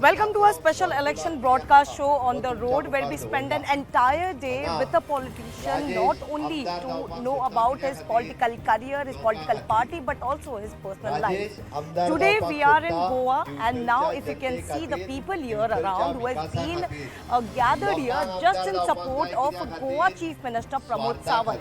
Welcome to our special election broadcast show on the road, where we spend an entire day with a politician, not only to know about his political career, his political party, but also his personal life. Today we are in Goa, and now if you can see the people here around who has been gathered here just in support of Goa Chief Minister Pramod Sawant.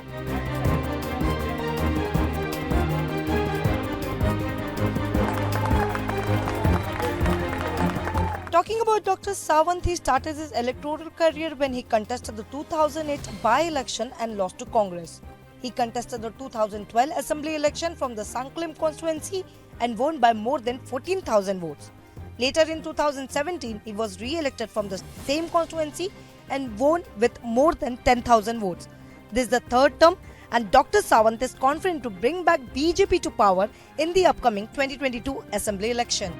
Talking about Dr. Sawant, he started his electoral career when he contested the 2008 by-election and lost to Congress. He contested the 2012 assembly election from the Sankulim constituency and won by more than 14,000 votes. Later in 2017, he was re-elected from the same constituency and won with more than 10,000 votes. This is the third term, and Dr. Sawant is confident to bring back BJP to power in the upcoming 2022 assembly election.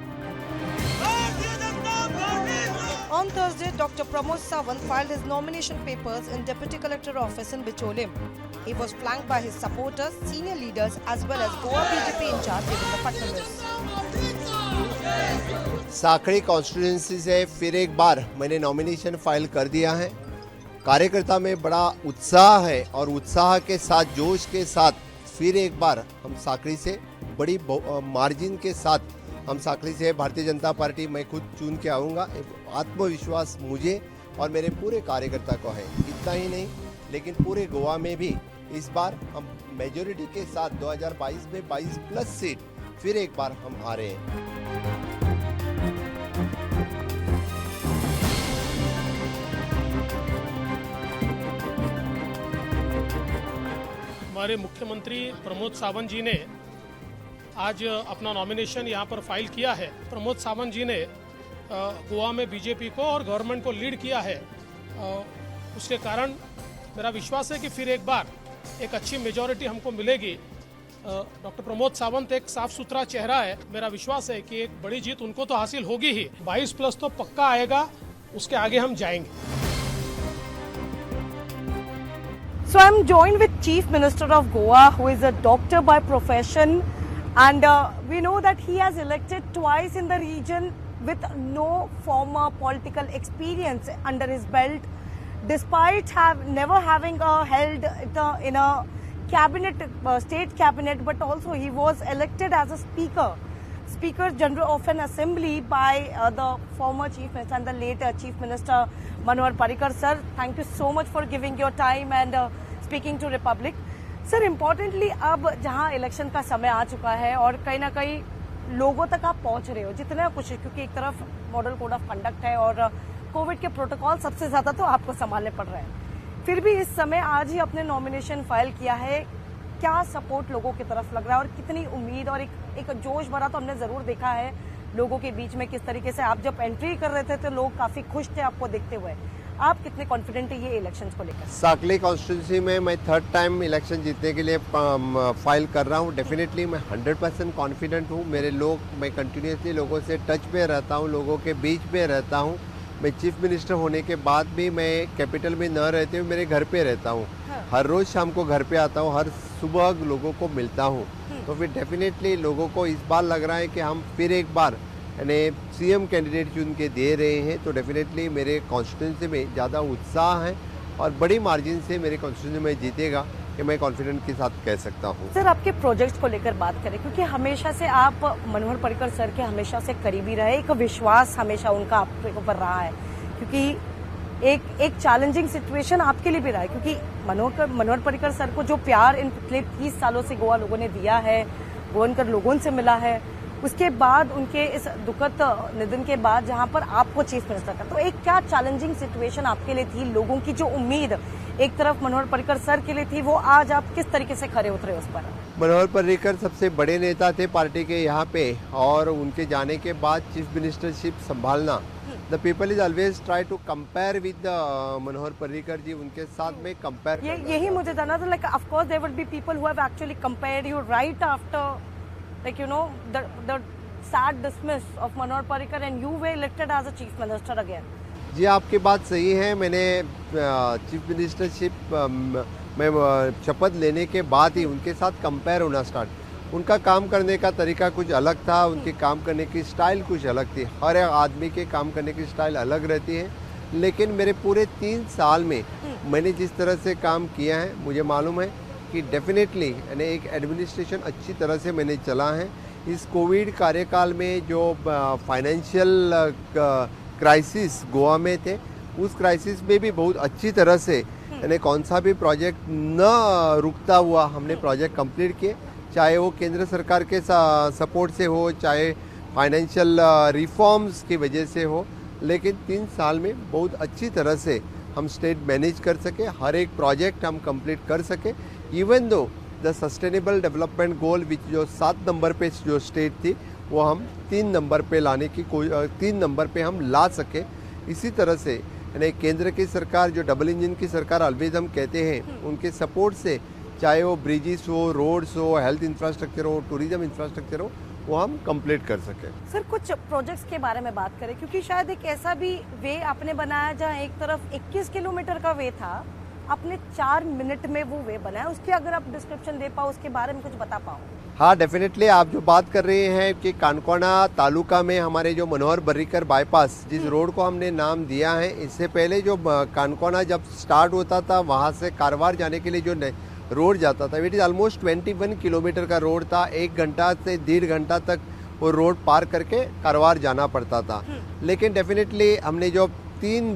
On Thursday, Dr. Pramod Sawant filed his nomination papers in Deputy Collector office in Bichole. He was flanked by his supporters, senior leaders as well as Goa BJP in charge Devendra Fadnavis. साकड़ी constituency से फिर एक बार मैंने nomination file कर दिया है। कार्यकर्ता में बड़ा उत्साह है और उत्साह के साथ, जोश के साथ फिर एक बार हम साकड़ी से बड़ी मार्जिन के साथ हम साकड़ी से भारतीय जनता पार्टी मैं खुद चुन के आऊँगा। आत्मविश्वास मुझे और मेरे पूरे कार्यकर्ता को है। इतना ही नहीं, लेकिन पूरे गोवा में भी इस बार हम मेजॉरिटी के साथ 2022 में 22 प्लस सीट फिर एक बार हम आ रहे हैं। हमारे मुख्यमंत्री प्रमोद सावंत जी ने आज अपना नॉमिनेशन यहाँ पर फाइल किया है। प्रमोद सावंत जी ने गोवा में बीजेपी को और गवर्नमेंट को लीड किया है। उसके कारण मेरा विश्वास है कि फिर एक बार एक अच्छी मेजॉरिटी हमको मिलेगी। डॉक्टर प्रमोद सावंत एक साफ सुथरा चेहरा है। मेरा विश्वास है कि एक बड़ी जीत उनको तो हासिल होगी ही, 22 प्लस तो पक्का आएगा, उसके आगे हम जाएंगे। So I'm joined with Chief Minister of Goa, who is a doctor by profession, and we know that he has elected twice in the region with no former political experience under his belt, despite never having held in a cabinet, state cabinet, but also he was elected as a Speaker General of an assembly by the former Chief Minister and the later Chief Minister Manohar Parrikar. Sir, thank you so much for giving your time and speaking to Republic. Sir, importantly, अब जहाँ election का समय आ चुका है और कहीं ना कहीं लोगों तक आप पहुंच रहे हो जितना कुछ, क्योंकि एक तरफ मॉडल कोड ऑफ कंडक्ट है और कोविड के प्रोटोकॉल सबसे ज्यादा तो आपको संभालने पड़ रहे हैं, फिर भी इस समय आज ही अपने नॉमिनेशन फाइल किया है। क्या सपोर्ट लोगों की तरफ लग रहा है और कितनी उम्मीद और एक जोश भरा तो हमने जरूर देखा है लोगों के बीच में, किस तरीके से आप जब एंट्री कर रहे थे तो लोग काफी खुश थे आपको देखते हुए। आप कितने कॉन्फिडेंट है ये इलेक्शंस को लेकर? साकली कॉन्स्टिट्यूंसी में मैं थर्ड टाइम इलेक्शन जीतने के लिए फाइल कर रहा हूँ। डेफिनेटली मैं 100% कॉन्फिडेंट हूँ। मेरे लोग, मैं कंटिन्यूसली लोगों से टच में रहता हूँ, लोगों के बीच में रहता हूँ। मैं चीफ मिनिस्टर होने के बाद भी मैं कैपिटल में न रहते हुए मेरे घर पे रहता हूँ। हर रोज़ शाम को घर पे आता हूँ, हर सुबह लोगों को मिलता हूँ। तो फिर डेफिनेटली लोगों को इस बार लग रहा है कि हम फिर एक बार यानी सीएम कैंडिडेट चुन के दे रहे हैं। तो डेफिनेटली मेरे कॉन्स्टिट्यूंसी में ज़्यादा उत्साह है और बड़ी मार्जिन से मेरे कॉन्स्टिट्यूंसी में जीतेगा, कि मैं कॉन्फिडेंट के साथ कह सकता हूँ। सर, आपके प्रोजेक्ट्स को लेकर बात करें, क्योंकि हमेशा से आप मनोहर पर्रिकर सर के हमेशा से करीबी रहे, एक विश्वास हमेशा उनका आपके ऊपर रहा है, क्योंकि एक चैलेंजिंग सिचुएशन आपके लिए भी रहा है, क्योंकि मनोहर पर्रिकर सर को जो प्यार इन पिछले 30 सालों से गोवा लोगों ने दिया है, गोवनकर लोगों से मिला है, उसके बाद उनके इस दुखद निधन के बाद जहां पर आपको चीफ मिनिस्टर का, तो एक क्या चैलेंजिंग सिचुएशन आपके लिए थी? लोगों की जो उम्मीद एक तरफ मनोहर पर्रिकर सर के लिए थी, वो आज आप किस तरीके से खरे उतरे उस पर? मनोहर पर्रिकर सबसे बड़े नेता थे पार्टी के यहाँ पे, और उनके जाने के बाद चीफ मिनिस्टरशिप संभालना, the people is always try to compare with Manohar Parrikar ji, उनके साथ में कंपेयर। यही मुझे जानना था, like of course there would be people who have actually compared you right after, like you know, the sad dismiss of Manohar Parrikar, and you were elected as a chief minister again. जी, आपकी बात सही है। मैंने chief ministership में शपथ लेने के बाद ही उनके साथ कंपेयर होना स्टार्ट, उनका काम करने का तरीका कुछ अलग था, उनके काम करने की स्टाइल कुछ अलग थी। हर एक आदमी के काम करने की स्टाइल अलग रहती है, लेकिन मेरे पूरे 3 साल में मैंने जिस तरह से काम किया है, मुझे मालूम है कि डेफिनेटली यानी एक एडमिनिस्ट्रेशन अच्छी तरह से मैंने चला है। इस कोविड कार्यकाल में जो फाइनेंशियल क्राइसिस गोवा में थे, उस क्राइसिस में भी बहुत अच्छी तरह से यानी कौन सा भी प्रोजेक्ट न रुकता हुआ हमने प्रोजेक्ट कंप्लीट किए, चाहे वो केंद्र सरकार के सपोर्ट से हो, चाहे फाइनेंशियल रिफॉर्म्स की वजह से हो, लेकिन 3 साल में बहुत अच्छी तरह से हम स्टेट मैनेज कर सके, हर एक प्रोजेक्ट हम कंप्लीट कर सके। Even though the sustainable development goal which जो 7 नंबर पे जो स्टेट थी, वो हम 3 नंबर पे लाने की 3 नंबर पे हम ला सके। इसी तरह से यानी केंद्र की सरकार जो डबल इंजन की सरकार अलविद हम कहते हैं, उनके सपोर्ट से चाहे वो ब्रिजेस हो, रोड्स हो, हेल्थ इंफ्रास्ट्रक्चर हो, टूरिज्म इंफ्रास्ट्रक्चर हो, वो हम कंप्लीट कर सके। सर कुछ प्रोजेक्ट्स के बारे में बात करें, क्योंकि शायद एक ऐसा भी वे आपने बनाया जहाँ एक तरफ 21 किलोमीटर का वे था, आपने 4 मिनट में वो वे बनाया। उसके अगर आप डिस्क्रिप्शन दे पाओ, उसके बारे में कुछ बता पाओ। हाँ, डेफिनेटली आप जो बात कर रहे हैं कि कानकोना तालुका में हमारे जो मनोहर बर्रीकर बाईपास, जिस रोड को हमने नाम दिया है, इससे पहले जो कानकोना जब स्टार्ट होता था, वहाँ से कारवार जाने के लिए जो रोड जाता था, इट इज़ ऑलमोस्ट 21 किलोमीटर का रोड था। 1 घंटा से 1.5 घंटा तक वो रोड पार करके कारवार जाना पड़ता था। लेकिन डेफिनेटली हमने जो 3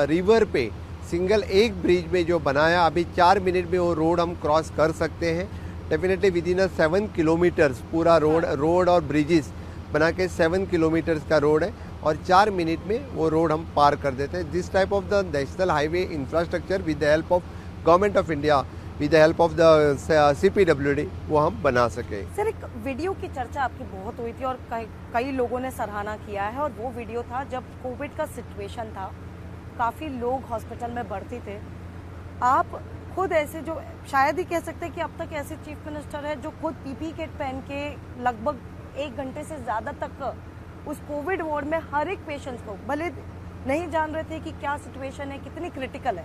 रिवर पे सिंगल एक ब्रिज में जो बनाया, अभी 4 मिनट में वो रोड हम क्रॉस कर सकते हैं। डेफिनेटली विद इन 7 किलोमीटर्स पूरा रोड और ब्रिजेस बना के 7 किलोमीटर्स का रोड है, और 4 मिनट में वो रोड हम पार कर देते हैं। This type of the national highway infrastructure with the help of government of India, with the help of the CPWD, वो हम बना सके। सर एक वीडियो की चर्चा आपकी बहुत हुई थी और कई लोगों ने सराहना किया है, और वो वीडियो था जब कोविड का सिचुएशन था, काफ़ी लोग हॉस्पिटल में भर्ती थे। आप खुद ऐसे जो शायद ही कह सकते हैं कि अब तक ऐसे चीफ मिनिस्टर है जो खुद PPE किट पहन के लगभग 1 घंटे से ज़्यादा तक उस कोविड वार्ड में हर एक पेशेंट्स को, भले नहीं जान रहे थे कि क्या सिचुएशन है, कितनी क्रिटिकल है,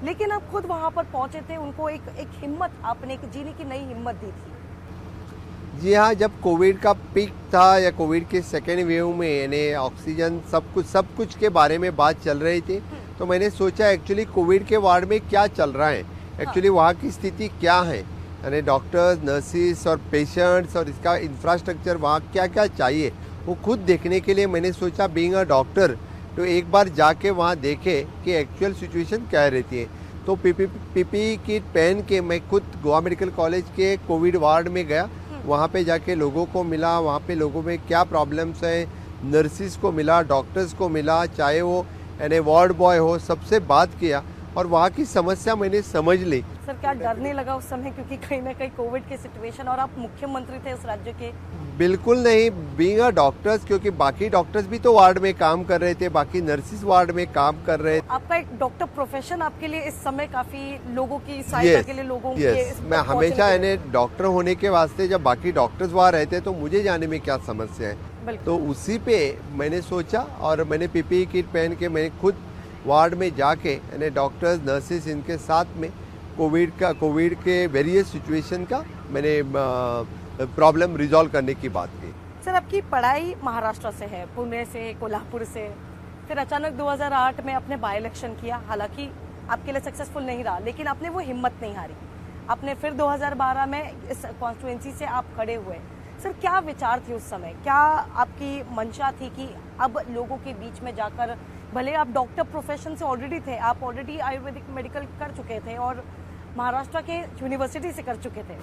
लेकिन आप खुद वहां पर पहुंचे थे, उनको एक हिम्मत, आपने एक जीने की नई हिम्मत दी थी। जी हाँ, जब कोविड का पीक था या कोविड के सेकेंड वेव में यानी ऑक्सीजन सब कुछ के बारे में बात चल रही थी, तो मैंने सोचा एक्चुअली कोविड के वार्ड में क्या चल रहा है, एक्चुअली वहाँ की स्थिति क्या है, यानी डॉक्टर्स, नर्सिस और पेशेंट्स और इसका इंफ्रास्ट्रक्चर वहाँ क्या क्या चाहिए, वो खुद देखने के लिए मैंने सोचा बीइंग अ डॉक्टर तो एक बार जाके वहाँ देखे कि एक्चुअल सिचुएशन क्या रहती है। तो PPE किट पहन के मैं खुद गोवा मेडिकल कॉलेज के कोविड वार्ड में गया, वहाँ पे जाके लोगों को मिला, वहाँ पे लोगों में क्या प्रॉब्लम्स है, नर्सिस को मिला, डॉक्टर्स को मिला, चाहे वो यानी वार्ड बॉय हो, सबसे बात किया और वहाँ की समस्या मैंने समझ ली। सर क्या डर नहीं लगा उस समय, क्योंकि कहीं ना कहीं कोविड की सिचुएशन और आप मुख्यमंत्री थे उस राज्य के? बिल्कुल नहीं, बीइंग अ डॉक्टर्स, क्योंकि बाकी डॉक्टर्स भी तो वार्ड में काम कर रहे थे, बाकी नर्सिस वार्ड में काम कर रहे थे। आपका एक डॉक्टर प्रोफेशन आपके लिए इस समय काफी लोगों की सहायता के लिए लोगों के मैं हमेशा यानी डॉक्टर होने के वास्ते जब बाकी डॉक्टर्स वहाँ रहते तो मुझे जाने में क्या समस्या है, तो उसी पे मैंने सोचा और मैंने PPE किट पहन के मैंने खुद वार्ड में जाके यानी डॉक्टर्स, नर्सिस, इनके साथ में कोविड के वेरियस सिचुएशन का मैंने प्रॉब्लम रिजॉल्व करने की बात की। सर आपकी पढ़ाई महाराष्ट्र से है, पुणे से, कोल्हापुर से, फिर अचानक 2008 में आपने बाय इलेक्शन किया, हालांकि आपके लिए सक्सेसफुल नहीं रहा, लेकिन आपने वो हिम्मत नहीं हारी, आपने फिर 2012 में इस कॉन्स्टिट्यूएंसी से आप खड़े हुए। सर क्या विचार थी उस समय, क्या आपकी मंशा थी कि अब लोगों के बीच में जाकर, भले आप डॉक्टर प्रोफेशन से ऑलरेडी थे, आप ऑलरेडी आयुर्वेदिक मेडिकल कर चुके थे और महाराष्ट्र के यूनिवर्सिटी से कर चुके थे,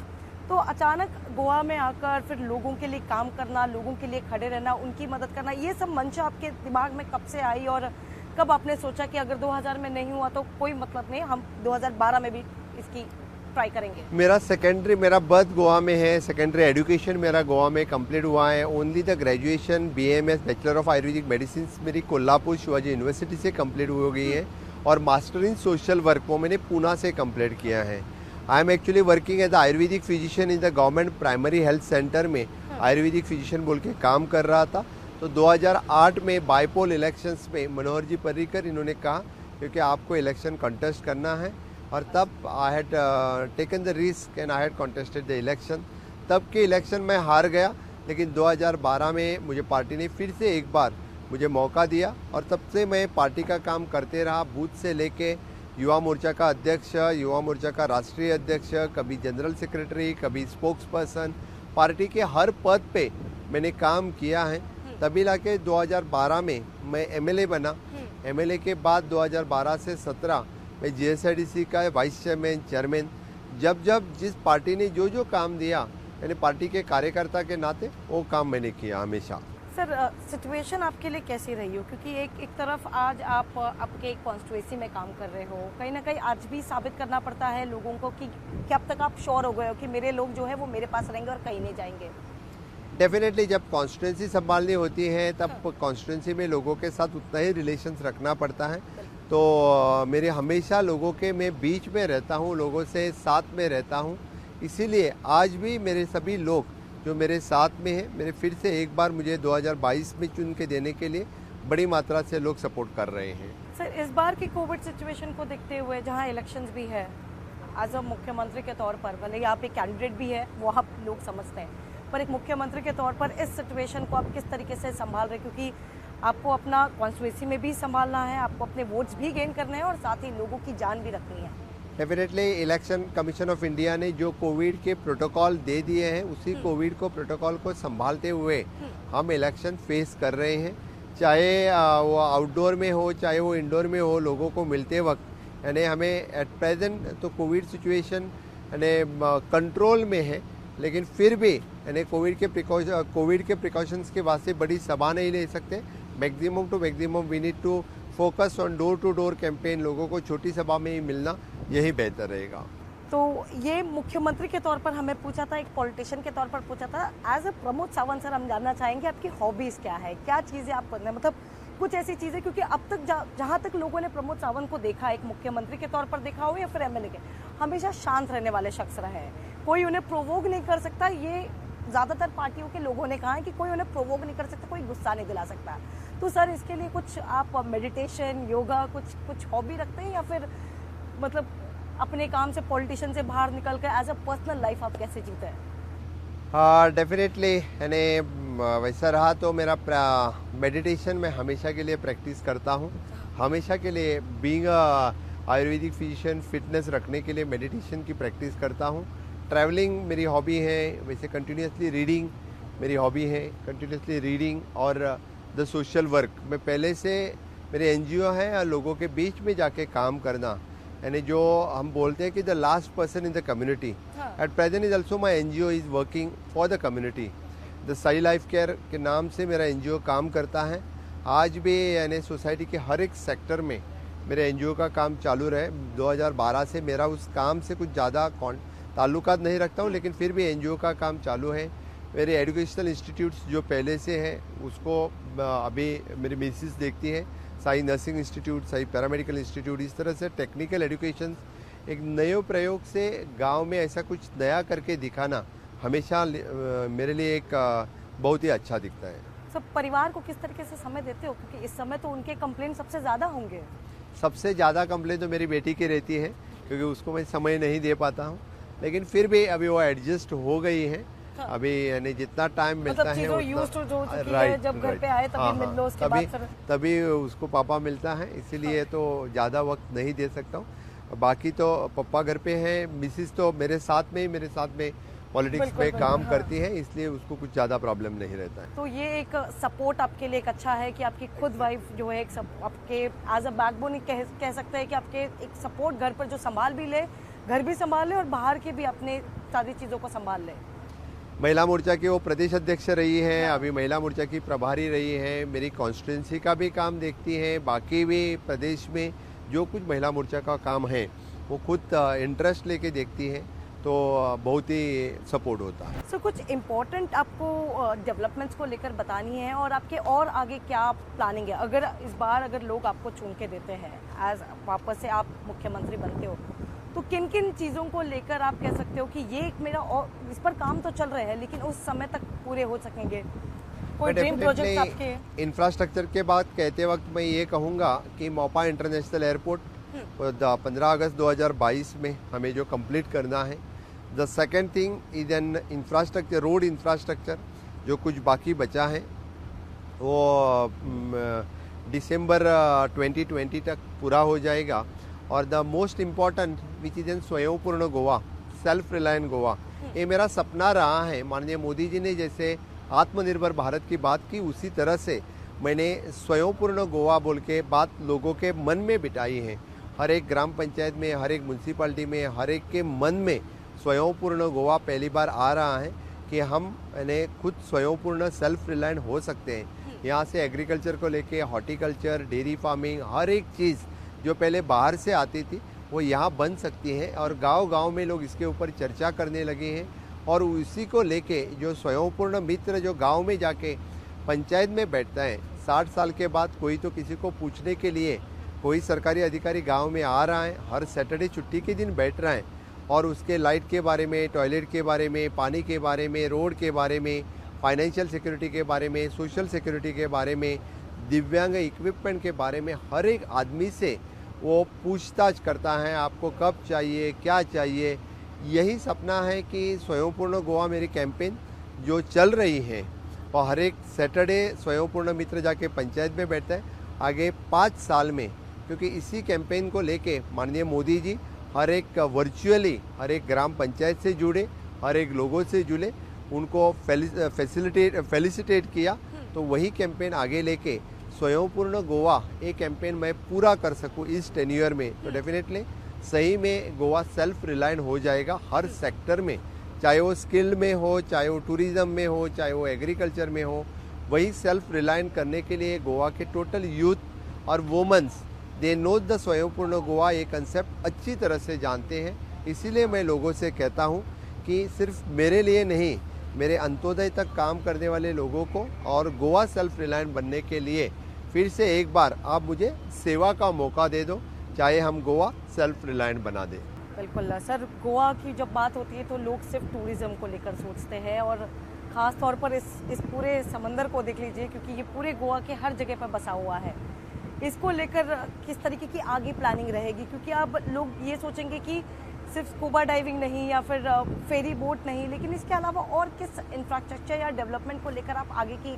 तो अचानक गोवा में आकर फिर लोगों के लिए काम करना, लोगों के लिए खड़े रहना, उनकी मदद करना, ये सब मंशा आपके दिमाग में कब से आई और कब आपने सोचा कि अगर 2000 में नहीं हुआ तो कोई मतलब नहीं, हम 2012 में भी इसकी ट्राई करेंगे? मेरा बर्थ गोवा में है, सेकेंडरी एजुकेशन मेरा गोवा में कंप्लीट हुआ है, only the graduation BAMS bachelor of Ayurvedic medicine मेरी कोल्हापुर शिवाजी यूनिवर्सिटी से कंप्लीट हो गई है, और मास्टर इन सोशल वर्क वो मैंने पूना से कंप्लीट किया है। I am actually working as Ayurvedic physician in the government primary health centre में आयुर्वेदिक फिजिशियन बोल के काम कर रहा था। तो 2008 में बाईपोल इलेक्शंस में मनोहर जी पर्रिकर इन्होंने कहा क्योंकि आपको इलेक्शन कंटेस्ट करना है, और तब I had taken the risk and I had contested the election. तब के इलेक्शन में हार गया, लेकिन 2012 में मुझे पार्टी ने फिर से एक बार मुझे मौका दिया और तब से मैं पार्टी का काम करते रहा। बूथ से लेके युवा मोर्चा का अध्यक्ष, युवा मोर्चा का राष्ट्रीय अध्यक्ष, कभी जनरल सेक्रेटरी, कभी स्पोक्स पर्सन, पार्टी के हर पद पे मैंने काम किया है। तभी लाके 2012 में मैं एमएलए बना। एमएलए के बाद 2012 से 17 मैं जीएसआईडीसी का वाइस चेयरमैन। जब जिस पार्टी ने जो काम दिया, मैंने पार्टी के कार्यकर्ता के नाते वो काम मैंने किया हमेशा। सर, सिचुएशन आपके लिए कैसी रही हो, क्योंकि एक तरफ आज आप आपके कॉन्स्टिट्यूएंसी में काम कर रहे हो, कहीं ना कहीं आज भी साबित करना पड़ता है लोगों को कि अब तक आप श्योर हो गए हो कि मेरे लोग जो है वो मेरे पास रहेंगे और कहीं नहीं जाएंगे। डेफिनेटली जब कॉन्स्टिट्यूंसी संभालनी होती है तब कॉन्स्टिट्यूंसी में लोगों के साथ उतना ही रिलेशंस रखना पड़ता है। तो मेरे हमेशा लोगों के मैं बीच में रहता हूँ, लोगों से साथ में रहता हूँ। इसीलिए आज भी मेरे सभी लोग जो मेरे साथ में हैं, मेरे फिर से एक बार मुझे 2022 में चुन के देने के लिए बड़ी मात्रा से लोग सपोर्ट कर रहे हैं। सर, इस बार की कोविड सिचुएशन को देखते हुए, जहां इलेक्शंस भी है, एज अ मुख्यमंत्री के तौर पर, भले ही आप एक कैंडिडेट भी है वो आप लोग समझते हैं, पर एक मुख्यमंत्री के तौर पर इस सिचुएशन को आप किस तरीके से संभाल रहे हैं? क्योंकि आपको अपना कॉन्स्टिट्यूएंसी में भी संभालना है, आपको अपने वोट्स भी गेन करने हैं और साथ ही लोगों की जान भी रखनी है। Definitely election commission of India ने जो कोविड के प्रोटोकॉल दे दिए हैं, उसी कोविड को प्रोटोकॉल को संभालते हुए हम इलेक्शन फेस कर रहे हैं। चाहे वो आउटडोर में हो, चाहे वो इंडोर में हो, लोगों को मिलते वक्त यानी हमें एट प्रेजेंट तो कोविड सिचुएशन यानी कंट्रोल में है, लेकिन फिर भी यानी कोविड के प्रिकॉशंस के वास्ते बड़ी सभा नहीं ले सकते। Maximum to maximum we need to focus on door to door campaign. लोगों को छोटी सभा में ही मिलना यही बेहतर रहेगा। तो ये मुख्यमंत्री के तौर पर हमें पूछा था, एक पॉलिटिशियन के तौर पर पूछा था। As a Pramod Sawant sir, हम जानना चाहेंगे आपकी हॉबीज क्या है, क्या चीजें आप करते हैं, मतलब कुछ ऐसी चीजें, क्योंकि अब तक जहां तक लोगों ने प्रमोद सावंत को देखा, एक मुख्यमंत्री के तौर पर देखा हो या फिर एमएलए के, हमेशा शांत रहने वाले शख्स रहे हैं। कोई उन्हें प्रोवोक नहीं कर सकता। ये ज्यादातर पार्टियों के लोगों ने कहा है कि कोई उन्हें प्रोवोक नहीं कर सकता, कोई गुस्सा नहीं दिला सकता। तो सर, इसके लिए कुछ आप मेडिटेशन, योगा, कुछ हॉबी रखते हैं या फिर मतलब अपने काम से, पॉलिटिशियन से बाहर निकल कर एज अ पर्सनल लाइफ आप कैसे जीते हैं? हाँ, डेफिनेटली यानी वैसा रहा तो मेरा मेडिटेशन मैं हमेशा के लिए प्रैक्टिस करता हूँ। हमेशा के लिए बीइंग आयुर्वेदिक फिजिशियन, फिटनेस रखने के लिए मेडिटेशन की प्रैक्टिस करता हूँ। ट्रैवलिंग मेरी हॉबी है, वैसे कंटिन्यूसली रीडिंग मेरी हॉबी है, कंटिन्यूसली रीडिंग और द सोशल वर्क। मैं पहले से मेरे एनजीओ है लोगों के बीच में जाके काम करना, यानी जो हम बोलते हैं कि the last person in the community. At present is also my NGO is working for the community. The Sai life care के नाम से मेरा एनजीओ काम करता है। आज भी यानी सोसाइटी के हर एक सेक्टर में मेरे एनजीओ का काम चालू रहे। 2012 से मेरा उस काम से कुछ ज़्यादा ताल्लुकात नहीं रखता हूँ, लेकिन फिर भी एनजीओ का काम चालू है। मेरे एजुकेशनल इंस्टीट्यूट्स जो पहले से हैं उसको अभी मेरी मिसिस देखती है, Sai nursing institute, Sai paramedical institute. इस तरह से टेक्निकल एजुकेशन एक नए प्रयोग से गांव में ऐसा कुछ नया करके दिखाना हमेशा मेरे लिए एक बहुत ही अच्छा दिखता है। सब परिवार को किस तरीके से समय देते हो, क्योंकि इस समय तो उनके कंप्लेन सबसे ज़्यादा होंगे? सबसे ज़्यादा कंप्लेन तो मेरी बेटी की रहती है, क्योंकि उसको मैं समय नहीं दे पाता हूँ, लेकिन फिर भी अभी वो एडजस्ट हो गई है। हाँ। अभी यानी जितना टाइम मिलता है राइट, जब घर पे आए तभी मिल लो, उसके बाद तभी उसको पापा मिलता है, इसीलिए तो ज़्यादा वक्त नहीं दे सकता हूँ। बाकी तो पापा घर पे हैं, मिसिस तो मेरे साथ में पॉलिटिक्स में काम करती है, इसलिए उसको कुछ ज़्यादा प्रॉब्लम नहीं रहता है। तो ये एक सपोर्ट आपके लिए एक अच्छा है कि आपकी खुद वाइफ जो है आपके एज अ बैकबोन कह सकते हैं कि आपके एक सपोर्ट घर पर जो संभाल भी ले, घर भी संभाल ले और बाहर के भी अपने सारी चीज़ों को संभाल ले। महिला मोर्चा की वो प्रदेश अध्यक्ष रही हैं, अभी महिला मोर्चा की प्रभारी रही हैं, मेरी कॉन्स्टिट्यूंसी का भी काम देखती हैं, बाकी भी प्रदेश में जो कुछ महिला मोर्चा का काम है वो खुद इंटरेस्ट लेके देखती हैं, तो बहुत ही सपोर्ट होता है। सो कुछ इम्पोर्टेंट आपको डेवलपमेंट्स को लेकर बतानी है और आपके और आगे क्या प्लानिंग है? अगर इस बार अगर लोग आपको चुन के देते हैं, एज वापस से आप मुख्यमंत्री बनते हो, तो किन किन चीज़ों को लेकर आप कह सकते हो कि ये एक मेरा, और इस पर काम तो चल रहे हैं लेकिन उस समय तक पूरे हो सकेंगे? कोई ड्रीम प्रोजेक्ट आपके? इंफ्रास्ट्रक्चर के बात कहते वक्त मैं ये कहूँगा कि मोपा इंटरनेशनल एयरपोर्ट 15 अगस्त 2022 में हमें जो कंप्लीट करना है, the second thing is an infrastructure, road infrastructure जो कुछ बाकी बचा है वो दिसंबर 2020 तक पूरा हो जाएगा। और the most important which is an स्वयंपूर्ण गोवा, सेल्फ रिलायंट गोवा, ये मेरा सपना रहा है। माननीय मोदी जी ने जैसे आत्मनिर्भर भारत की बात की, उसी तरह से मैंने स्वयंपूर्ण गोवा बोल के बात लोगों के मन में बिठाई है। हर एक ग्राम पंचायत में, हर एक म्यूनसिपाल्टी में, हर एक के मन में स्वयंपूर्ण गोवा पहली बार आ रहा है कि हम खुद स्वयंपूर्ण सेल्फ रिलायंट हो सकते हैं। यहाँ से एग्रीकल्चर को लेके हॉर्टिकल्चर, डेयरी फार्मिंग, हर एक चीज़ जो पहले बाहर से आती थी वो यहाँ बन सकती है। और गांव-गांव में लोग इसके ऊपर चर्चा करने लगे हैं। और उसी को लेके जो स्वयंपूर्ण मित्र जो गांव में जाके पंचायत में बैठता है, 60 साल के बाद कोई तो किसी को पूछने के लिए कोई सरकारी अधिकारी गांव में आ रहा है, हर सैटरडे छुट्टी के दिन बैठ रहा है और उसके लाइट के बारे में, टॉयलेट के बारे में, पानी के बारे में, रोड के बारे में, फाइनेंशियल सिक्योरिटी के बारे में, सोशल सिक्योरिटी के बारे में, दिव्यांग इक्विपमेंट के बारे में हर एक आदमी से वो पूछताछ करता है, आपको कब चाहिए, क्या चाहिए। यही सपना है कि स्वयंपूर्ण गोवा मेरी कैंपेन जो चल रही है और हर एक सैटरडे स्वयंपूर्ण मित्र जाके पंचायत में बैठता है आगे 5 साल में, क्योंकि इसी कैंपेन को लेके माननीय मोदी जी हर एक वर्चुअली हर एक ग्राम पंचायत से जुड़े, हर एक लोगों से जुड़े, उनको फेलिसिटेट किया। तो वही कैंपेन आगे लेके स्वयंपूर्ण गोवा ये कैंपेन मैं पूरा कर सकूं इस टेन्योर में, तो डेफिनेटली सही में गोवा सेल्फ रिलायंट हो जाएगा हर सेक्टर में, चाहे वो स्किल्ड में हो, चाहे वो टूरिज्म में हो, चाहे वो एग्रीकल्चर में हो। वही सेल्फ रिलायंट करने के लिए गोवा के टोटल यूथ और वुमेन्स दे नो द स्वयंपूर्ण गोवा ये कंसेप्ट अच्छी तरह से जानते हैं। इसीलिए मैं लोगों से कहता हूँ कि सिर्फ मेरे लिए नहीं, मेरे अंत्योदय तक काम करने वाले लोगों को और गोवा सेल्फ रिलायंट बनने के लिए फिर से एक बार आप मुझे सेवा का मौका दे दो, चाहे हम गोवा सेल्फ रिलायंट बना दें। बिल्कुल सर, गोवा की जब बात होती है तो लोग सिर्फ टूरिज्म को लेकर सोचते हैं और ख़ास तौर पर इस पूरे समंदर को देख लीजिए, क्योंकि ये पूरे गोवा के हर जगह पर बसा हुआ है। इसको लेकर किस तरीके की आगे प्लानिंग रहेगी, क्योंकि अब लोग ये सोचेंगे कि सिर्फ स्कूबा डाइविंग नहीं या फिर फेरी बोट नहीं, लेकिन इसके अलावा और किस इंफ्रास्ट्रक्चर या डेवलपमेंट को लेकर आप आगे की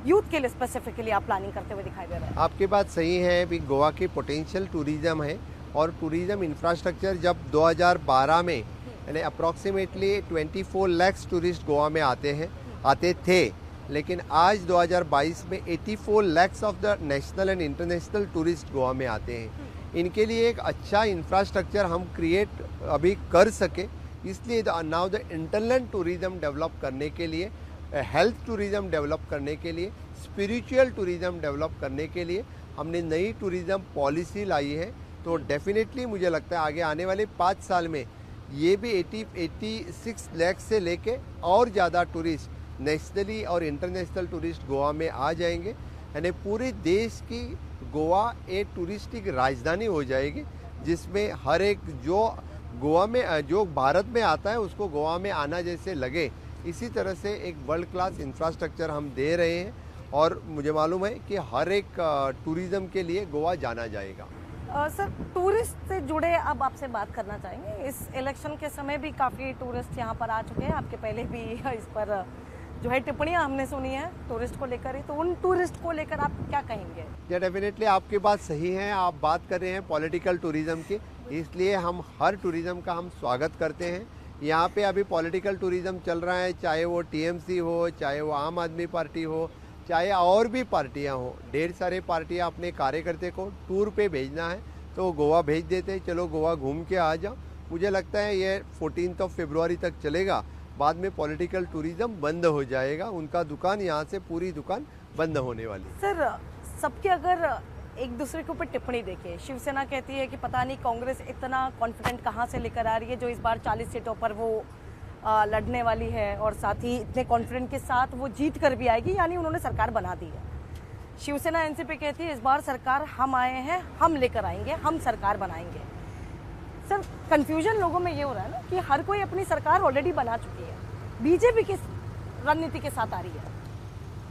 यूथ के लिए स्पेसिफिकली आप प्लानिंग करते हुए दिखाई दे रहे हैं? आपकी बात सही है, भी गोवा की पोटेंशियल टूरिज्म है और टूरिज्म इंफ्रास्ट्रक्चर जब 2012 में यानी अप्रॉक्सीमेटली 24 लाख टूरिस्ट गोवा में आते थे, लेकिन आज 2022 में 84 lakh of the national and international tourist Goa में आते हैं। इनके लिए एक अच्छा इंफ्रास्ट्रक्चर हम क्रिएट अभी कर सके, इसलिए नाउ द इंटरलैंड टूरिज्म डेवलप करने के लिए, हेल्थ टूरिज्म डेवलप करने के लिए, स्पिरिचुअल टूरिज्म डेवलप करने के लिए हमने नई टूरिज्म पॉलिसी लाई है। तो डेफिनेटली मुझे लगता है आगे आने वाले 5 साल में ये भी 86 लाख से लेके और ज़्यादा टूरिस्ट नेशनली और इंटरनेशनल टूरिस्ट गोवा में आ जाएंगे। यानी पूरे देश की गोवा एक टूरिस्टिक राजधानी हो जाएगी, जिसमें हर एक जो गोवा में जो भारत में आता है उसको गोवा में आना जैसे लगे, इसी तरह से एक वर्ल्ड क्लास इंफ्रास्ट्रक्चर हम दे रहे हैं। और मुझे मालूम है कि हर एक टूरिज्म के लिए गोवा जाना जाएगा। सर, टूरिस्ट से जुड़े अब आपसे बात करना चाहेंगे। इस इलेक्शन के समय भी काफ़ी टूरिस्ट यहाँ पर आ चुके हैं, आपके पहले भी इस पर जो है टिप्पणियां हमने सुनी है टूरिस्ट को लेकर ही, तो उन टूरिस्ट को लेकर आप क्या कहेंगे? या डेफिनेटली आपकी बात सही है, आप बात कर रहे हैं पॉलिटिकल टूरिज्म की, इसलिए हम हर टूरिज्म का हम स्वागत करते हैं। यहाँ पे अभी पॉलिटिकल टूरिज्म चल रहा है, चाहे वो टीएमसी हो, चाहे वो आम आदमी पार्टी हो, चाहे और भी पार्टियाँ हो। ढेर सारे पार्टियाँ अपने कार्यकर्ता को टूर पे भेजना है तो गोवा भेज देते हैं, चलो गोवा घूम के आ जाओ। मुझे लगता है ये 14 फरवरी तक चलेगा, बाद में पॉलिटिकल टूरिज्म बंद हो जाएगा, उनका दुकान यहाँ से पूरी दुकान बंद होने वाली। सर, सबके अगर एक दूसरे के ऊपर टिप्पणी देखें, शिवसेना कहती है कि पता नहीं कांग्रेस इतना कॉन्फिडेंट कहाँ से लेकर आ रही है जो इस बार 40 सीटों पर वो लड़ने वाली है और साथ ही इतने कॉन्फिडेंट के साथ वो जीत कर भी आएगी, यानी उन्होंने सरकार बना दी है। शिवसेना एनसीपी कहती है इस बार सरकार हम आए हैं, हम लेकर आएंगे, हम सरकार बनाएंगे। सर, कंफ्यूजन लोगों में ये हो रहा है ना कि हर कोई अपनी सरकार ऑलरेडी बना चुकी है, बीजेपी किस रणनीति के साथ आ रही है?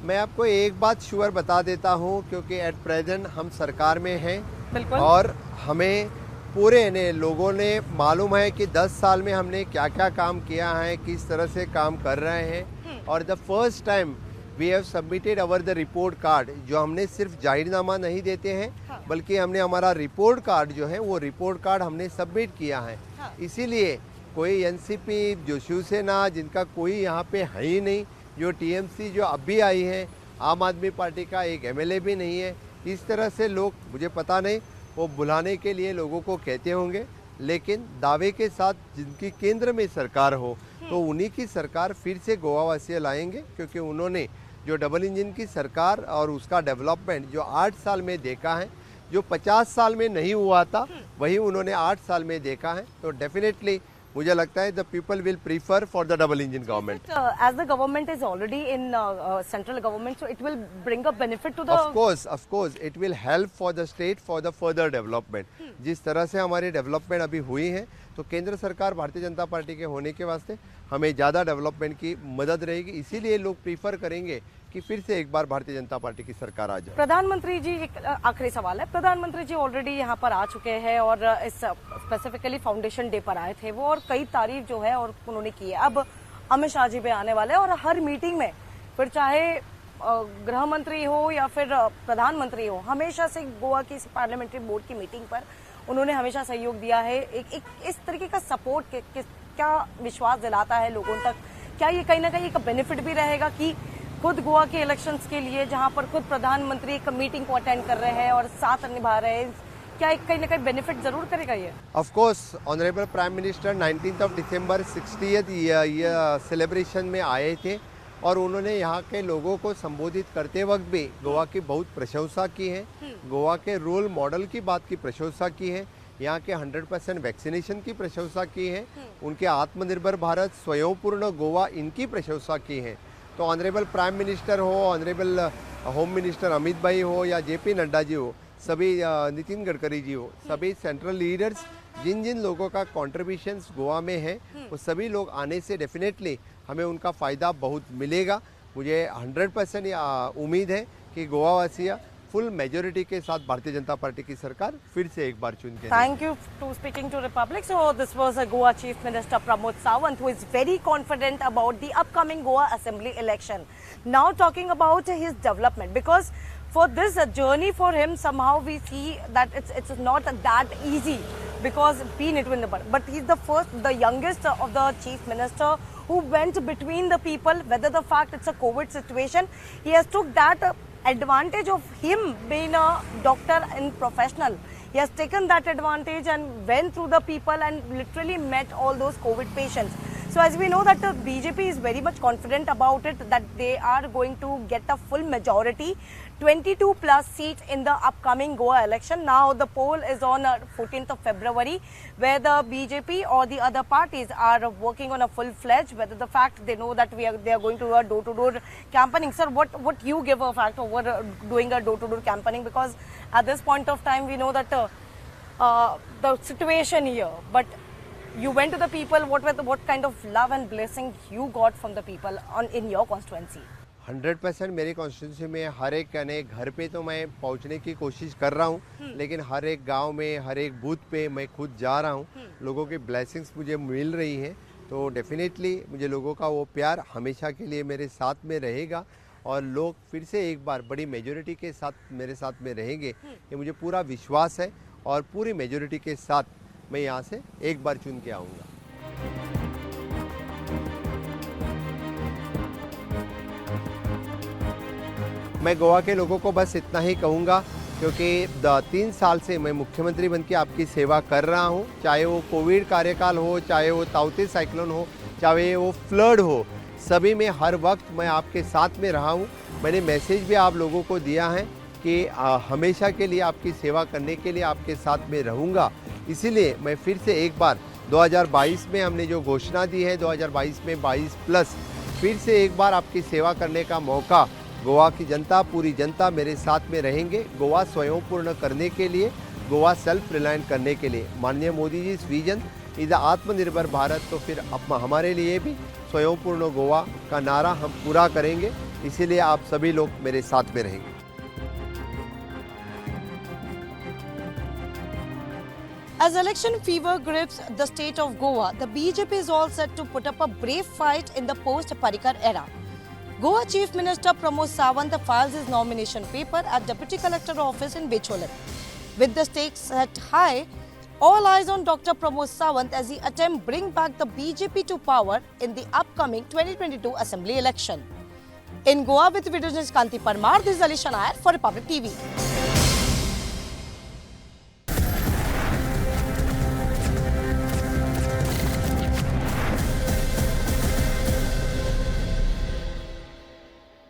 मैं आपको एक बात श्योर बता देता हूँ, क्योंकि एट प्रेजेंट हम सरकार में हैं बिल्कुल, और हमें पूरे ने लोगों ने मालूम है कि 10 साल में हमने क्या क्या काम किया है, किस तरह से काम कर रहे हैं। और the first time we have submitted our the report card, जो हमने सिर्फ जाहिरनामा नहीं देते हैं, बल्कि हमने हमारा रिपोर्ट कार्ड जो है वो रिपोर्ट कार्ड हमने सबमिट किया है। इसीलिए कोई एनसीपी, जो शिवसेना, जिनका कोई यहाँ पे है ही नहीं, जो टीएमसी जो अभी आई है, आम आदमी पार्टी का एक एमएलए भी नहीं है, इस तरह से लोग, मुझे पता नहीं, वो बुलाने के लिए लोगों को कहते होंगे, लेकिन दावे के साथ जिनकी केंद्र में सरकार हो तो उन्हीं की सरकार फिर से गोवा वासी लाएंगे, क्योंकि उन्होंने जो डबल इंजन की सरकार और उसका डेवलपमेंट जो 8 साल में देखा है, जो 50 साल में नहीं हुआ था वही उन्होंने 8 साल में देखा है। तो डेफिनेटली मुझे लगता है the people will prefer for the double engine government. As the government is already in central government, so it will bring a benefit to the. Of course, it will help for the state for the further development. जिस तरह से हमारी development अभी हुई है, तो केंद्र सरकार भारतीय जनता पार्टी के होने के वास्ते हमें ज़्यादा डेवलपमेंट की मदद रहेगी। इसीलिए लोग प्रीफर करेंगे कि फिर से एक बार भारतीय जनता पार्टी की सरकार आ जाए। प्रधानमंत्री जी, एक आखिरी सवाल है। प्रधानमंत्री जी ऑलरेडी यहाँ पर आ चुके हैं और इस स्पेसिफिकली फाउंडेशन डे पर आए थे वो, और कई तारीफ जो है और उन्होंने की है। अब अमित शाह जी भी आने वाले हैं और हर मीटिंग में, फिर चाहे गृह मंत्री हो या फिर प्रधानमंत्री हो, हमेशा से गोवा की पार्लियामेंट्री बोर्ड की मीटिंग पर उन्होंने हमेशा सहयोग दिया है। एक इस तरीके का सपोर्ट क्या विश्वास दिलाता है लोगों तक? क्या ये कहीं ना कहीं एक बेनिफिट भी रहेगा कि खुद गोवा के इलेक्शंस के लिए, जहां पर खुद प्रधानमंत्री एक मीटिंग को अटेंड कर रहे हैं और साथ निभा रहे हैं, क्या एक कहीं ना कहीं बेनिफिट जरूर करेगा ये? Of course, honourable prime minister 19 December 60th year celebration में आए थे और उन्होंने यहाँ के लोगों को संबोधित करते वक्त भी गोवा की बहुत प्रशंसा की है, गोवा के रोल मॉडल की बात की प्रशंसा की है, यहाँ के 100% वैक्सीनेशन की प्रशंसा की है, उनके आत्मनिर्भर भारत, स्वयंपूर्ण गोवा, इनकी प्रशंसा की है। तो ऑनरेबल प्राइम मिनिस्टर हो, ऑनरेबल होम मिनिस्टर अमित भाई हो या जेपी नड्डा जी हो, सभी नितिन गडकरी जी हो, सभी सेंट्रल लीडर्स, जिन जिन लोगों का कॉन्ट्रीब्यूशंस गोवा में है, वो सभी लोग आने से डेफिनेटली हमें उनका फ़ायदा बहुत मिलेगा। मुझे 100% उम्मीद है कि गोवा वासी फुल मेजोरिटी के साथ भारतीय जनता पार्टी की सरकार फिर से एक बार चुन के। Thank you to speaking to Republic. So this was a Goa Chief Minister Pramod Sawant, who is very confident about the upcoming Goa Assembly election. Now talking about his development, because for this journey for him, somehow we see that it's not that easy, because being it with but he's the youngest of the Chief Minister who went between the people. Whether the fact it's a COVID situation, he has took that advantage of him being a doctor and professional. He has taken that advantage and went through the people and literally met all those COVID patients. So as we know that the BJP is very much confident about it, that they are going to get a full majority, 22 plus seats in the upcoming Goa election. Now the poll is on 14th of February, where the BJP or the other parties are working on a full-fledged, whether the fact they know that they are going to do a door-to-door campaigning. Sir, what you give a fact over doing a door-to-door campaigning? Because at this point of time, we know that the situation here, but you went to the people. What kind of love and blessing you got from the people in your constituency? 100% मेरी constituency में हर एक घर पे तो मैं पहुंचने की कोशिश कर रहा हूं, लेकिन हर एक गांव में, हर एक बूथ पे मैं खुद जा रहा हूं। लोगों की ब्लेसिंग्स मुझे मिल रही हैं, तो डेफिनेटली मुझे लोगों का वो प्यार हमेशा के लिए मेरे साथ में रहेगा और लोग फिर से एक बार बड़ी मेजोरिटी के साथ मेरे साथ में रहेंगे, ये मुझे पूरा विश्वास है और पूरी मेजोरिटी के साथ मैं यहाँ से एक बार चुन के आऊँगा। मैं गोवा के लोगों को बस इतना ही कहूँगा, क्योंकि 3 साल से मैं मुख्यमंत्री बन के आपकी सेवा कर रहा हूँ, चाहे वो कोविड कार्यकाल हो, चाहे वो ताउते साइक्लोन हो, चाहे वो फ्लड हो, सभी में हर वक्त मैं आपके साथ में रहा हूँ। मैंने मैसेज भी आप लोगों को दिया है कि हमेशा के लिए आपकी सेवा करने के लिए आपके साथ में रहूँगा। इसीलिए मैं फिर से एक बार 2022 में हमने जो घोषणा दी है, 2022 में 22+, फिर से एक बार आपकी सेवा करने का मौका, गोवा की जनता, पूरी जनता मेरे साथ में रहेंगे, गोवा स्वयंपूर्ण करने के लिए, गोवा सेल्फ रिलायंट करने के लिए। माननीय मोदी जी इस विजन इज आत्मनिर्भर भारत, तो फिर हमारे लिए भी स्वयंपूर्ण गोवा का नारा हम पूरा करेंगे। इसीलिए आप सभी लोग मेरे साथ में रहेंगे। As election fever grips the state of Goa, the BJP is all set to put up a brave fight in the post-Parrikar era. Goa Chief Minister Pramod Sawant files his nomination paper at Deputy Collector Office in Becholim. With the stakes set high, all eyes on Dr. Pramod Sawant as he attempts bring back the BJP to power in the upcoming 2022 Assembly election. In Goa with video journalist Kanti Parmar, this is Alisha Nair for Republic TV.